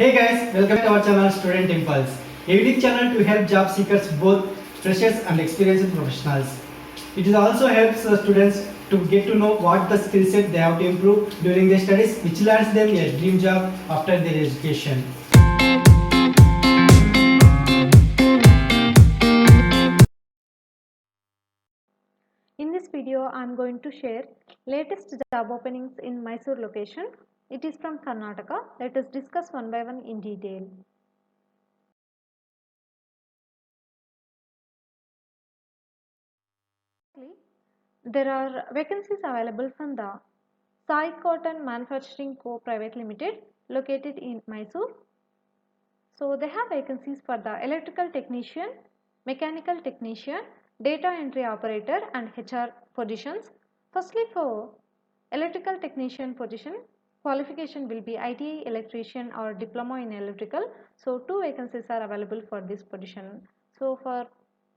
Hey guys, welcome to our channel Student Impulse, a unique channel to help job seekers, both freshers and experienced professionals. It also helps students to get to know what the skill set they have to improve during their studies, which lands them a dream job after their education. In this video, I am going to share latest job openings in Mysore location. It is from Karnataka. Let us discuss one by one in detail. There are vacancies available from the Sai Cotton Manufacturing Co. Private Limited located in Mysore. So they have vacancies for the electrical technician, mechanical technician, data entry operator and HR positions. Firstly, for electrical technician position, qualification will be ITI electrician or diploma in electrical. So two vacancies are available for this position. So for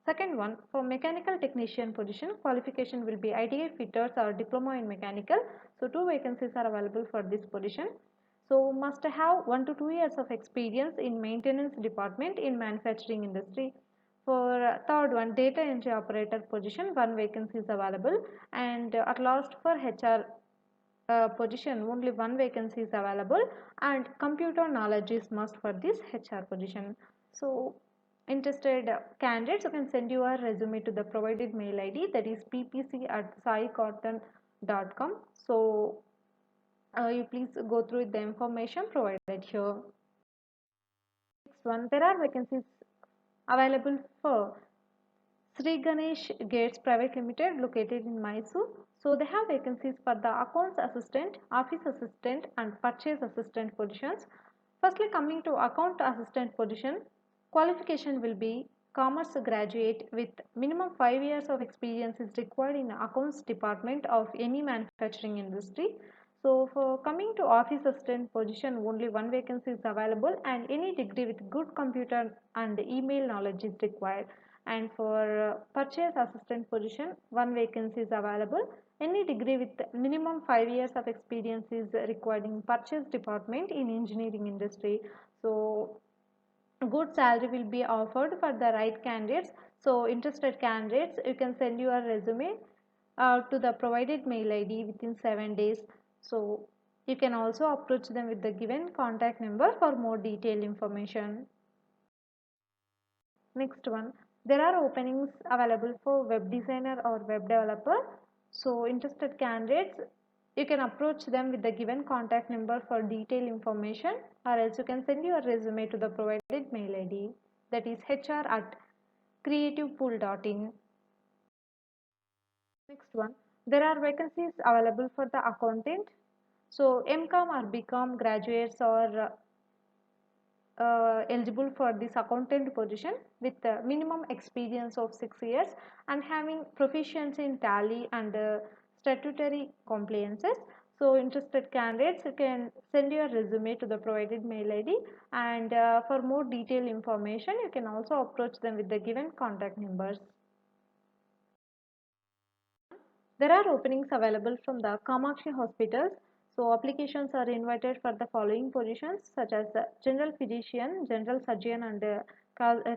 second one, for mechanical technician position, qualification will be ITI fitters or diploma in mechanical. So two vacancies are available for this position. So must have 1 to 2 years of experience in maintenance department in manufacturing industry. For third one, data entry operator position, one vacancy is available, and at last for HR position only one vacancy is available, and computer knowledge is must for this HR position. So interested candidates, you can send your resume to the provided mail ID, that is ppc@saicotton.com. So you please go through the information provided here. Next one, there are vacancies available for Sri Ganesh Gates Private Limited located in Mysore. So they have vacancies for the accounts assistant, office assistant and purchase assistant positions. Firstly, coming to account assistant position, qualification will be commerce graduate with minimum 5 years of experience is required in accounts department of any manufacturing industry. So for coming to office assistant position, only one vacancy is available and any degree with good computer and email knowledge is required. And for purchase assistant position, one vacancy is available. Any degree with minimum 5 years of experience is required in purchase department in engineering industry. So good salary will be offered for the right candidates. So interested candidates, you can send your resume to the provided mail ID within 7 days. So you can also approach them with the given contact number for more detailed information. Next one, there are openings available for web designer or web developer. So interested candidates, you can approach them with the given contact number for detailed information, or else you can send your resume to the provided mail ID, that is hr@creativepool.in. Next one, there are vacancies available for the accountant. So MCOM or BCom graduates or eligible for this accountant position with minimum experience of 6 years and having proficiency in tally and statutory compliances. So interested candidates, you can send your resume to the provided mail ID, and for more detailed information you can also approach them with the given contact numbers. There are openings available from the Kamakshi hospitals. So applications are invited for the following positions such as general physician, general surgeon and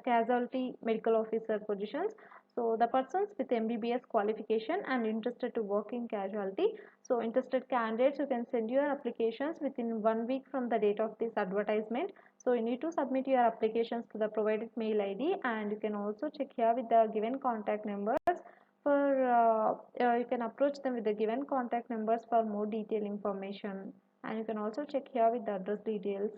casualty medical officer positions. So the persons with MBBS qualification and interested to work in casualty. So interested candidates, you can send your applications within 1 week from the date of this advertisement. So you need to submit your applications to the provided mail ID, and you can also check here with the given contact numbers for you can approach them with the given contact numbers for more detailed information, and you can also check here with the address details.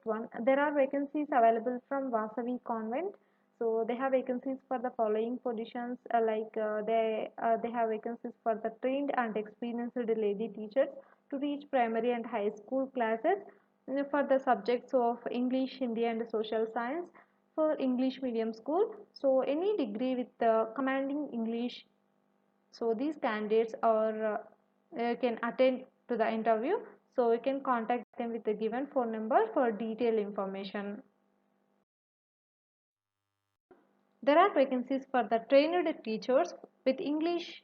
One, there are vacancies available from Vasavi Convent. So they have vacancies for the following positions, they have vacancies for the trained and experienced lady teachers to teach primary and high school classes for the subjects of English, Hindi and social science for English medium school. So any degree with commanding English, so these candidates are can attend to the interview. So you can contact them with the given phone number for detailed information. There are vacancies for the trained teachers with English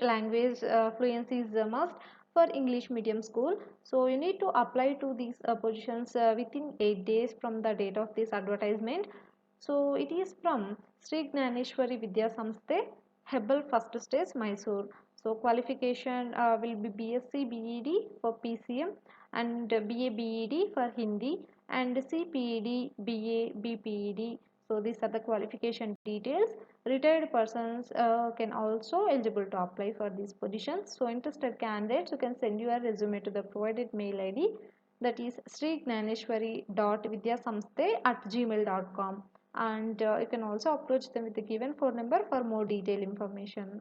language fluency is a must, for English medium school. So you need to apply to these positions within 8 days from the date of this advertisement. So it is from Sri Gnaneshwari Vidya Samsthe, Hebbal First Stage, Mysore. So qualification will be BSc BEd for PCM and BA BEd for Hindi and CPED BA BPED. So these are the qualification details. Retired persons can also eligible to apply for these positions. So interested candidates, you can send your resume to the provided mail ID, that is srignaneshwari.vidyasamsthe@gmail.com, and you can also approach them with the given phone number for more detailed information.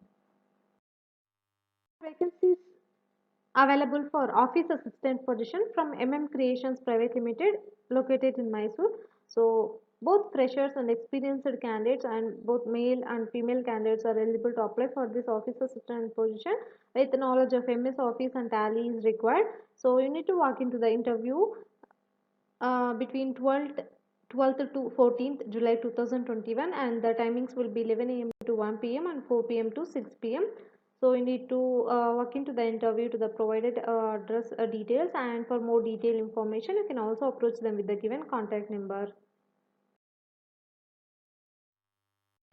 Vacancies available for office assistant position from Creations Private Limited, located in Mysore. So both freshers and experienced candidates and both male and female candidates are eligible to apply for this office assistant position with knowledge of MS Office and Tally is required. So you need to walk into the interview between 12th to 14th July 2021, and the timings will be 11 a.m. to 1 p.m. and 4 p.m. to 6 p.m. So you need to walk into the interview to the provided address details, and for more detailed information you can also approach them with the given contact number.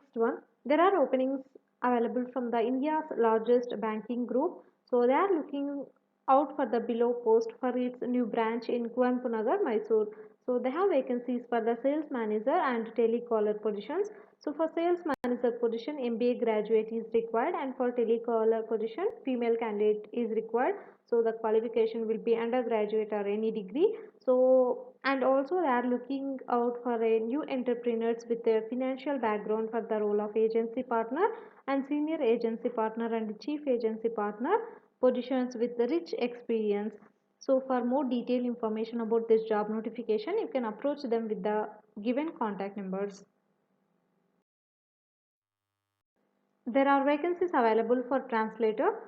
Next one, there are openings available from the India's largest banking group. So they are looking out for the below post for its new branch in Kuanpanagar, Mysore. So they have vacancies for the sales manager and telecaller positions. So for sales manager position, MBA graduate is required, and for telecaller position, female candidate is required. So the qualification will be undergraduate or any degree. So and also they are looking out for a new entrepreneurs with a financial background for the role of agency partner and senior agency partner and chief agency partner positions with the rich experience. So for more detailed information about this job notification, you can approach them with the given contact numbers. There are vacancies available for translator.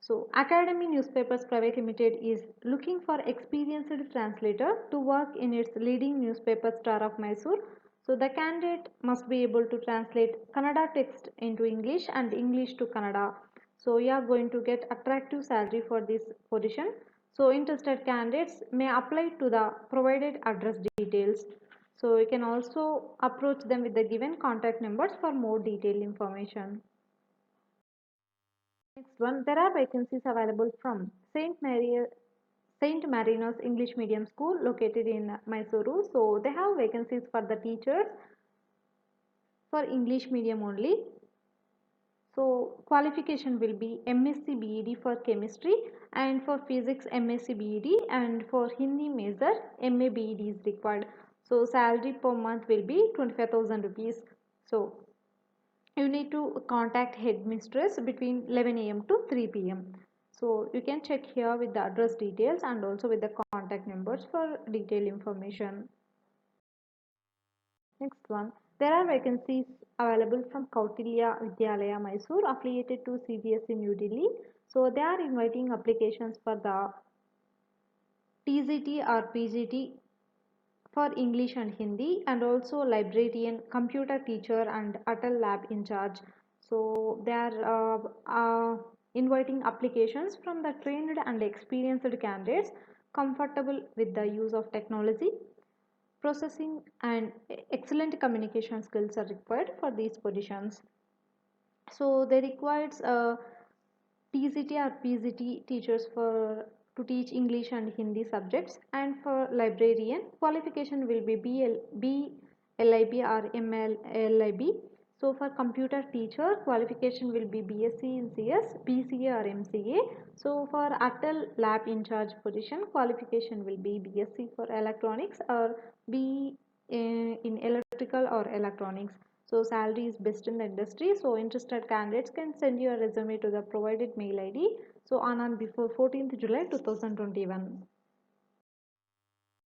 So Academy Newspapers Private Limited is looking for experienced translator to work in its leading newspaper Star of Mysore. So the candidate must be able to translate Kannada text into English and English to Kannada. So you are going to get attractive salary for this position. So interested candidates may apply to the provided address details. So you can also approach them with the given contact numbers for more detailed information. Next one, there are vacancies available from Saint Marino's English Medium School located in Mysuru. So they have vacancies for the teachers for English medium only. So qualification will be MSc BEd for chemistry, and for physics MSc BEd, and for Hindi major MA BEd is required. So salary per month will be 25,000 rupees. So you need to contact headmistress between 11 a.m. to 3 p.m. So you can check here with the address details and also with the contact numbers for detailed information. Next one, there are vacancies available from Kautilya Vidyalaya Mysore affiliated to CBSE New Delhi. So they are inviting applications for the TZT or PGT for English and Hindi, and also librarian, computer teacher and Atal lab in charge. So they are inviting applications from the trained and experienced candidates comfortable with the use of technology. Processing and excellent communication skills are required for these positions. So they requires TCT or PGT teachers for to teach English and Hindi subjects, and for librarian qualification will be BLIB or MLIB. So for computer teacher qualification will be BSc in CS, BCA or MCA. So for Atal lab in charge position qualification will be BSc for electronics or B in electrical or electronics. So salary is best in the industry. So interested candidates can send your resume to the provided mail ID. So on and before 14th July 2021.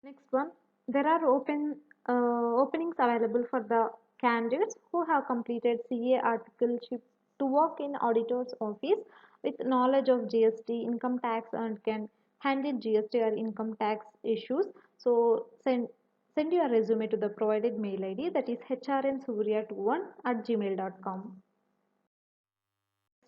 Next one, there are openings available for the candidates who have completed CA articleship to work in auditor's office with knowledge of GST, income tax, and can handle GST or income tax issues. So send your resume to the provided mail ID, that is hrnsurya21@gmail.com.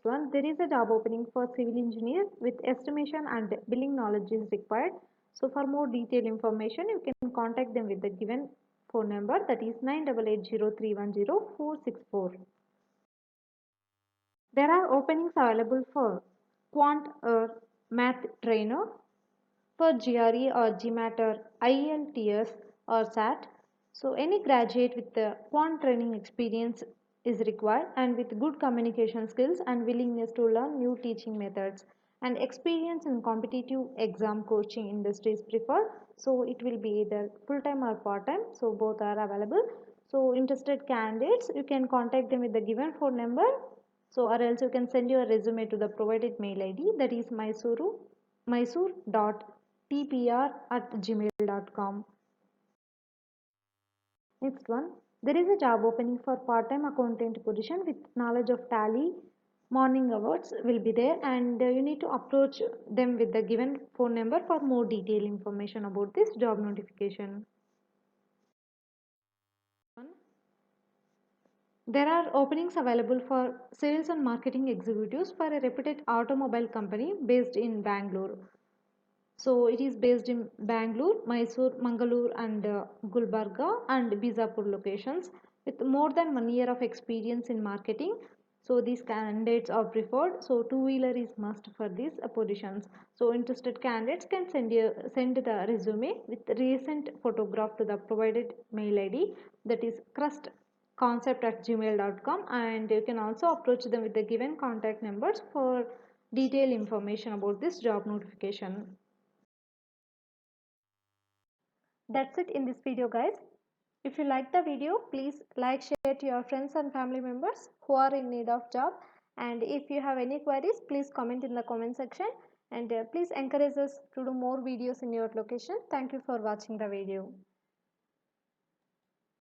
one, there is a job opening for civil engineer with estimation and billing knowledge is required. So for more detailed information, you can contact them with the given phone number, that is 9880310464. There are openings available for quant or math trainer, for GRE or GMAT or IELTS or SAT. So any graduate with the quant training experience is required, and with good communication skills and willingness to learn new teaching methods, and experience in competitive exam coaching industry is preferred. So it will be either full time or part time. So both are available. So interested candidates, you can contact them with the given phone number. So or else you can send your resume to the provided mail ID, that is mysore.tpr@gmail.com. Next one, there is a job opening for part-time accountant position with knowledge of tally. Morning hours will be there, and you need to approach them with the given phone number for more detailed information about this job notification. There are openings available for sales and marketing executives for a reputed automobile company based in Bangalore. So it is based in Bangalore, Mysore, Mangalore, and Gulbarga and Bizapur locations with more than 1 year of experience in marketing. So these candidates are preferred. So two-wheeler is must for these positions. So interested candidates can send the resume with recent photograph to the provided mail ID, that is crustconcept@gmail.com, and you can also approach them with the given contact numbers for detailed information about this job notification. That's it in this video, guys. If you like the video, please like, share to your friends and family members who are in need of job. And if you have any queries, please comment in the comment section, and please encourage us to do more videos in your location. Thank you for watching the video.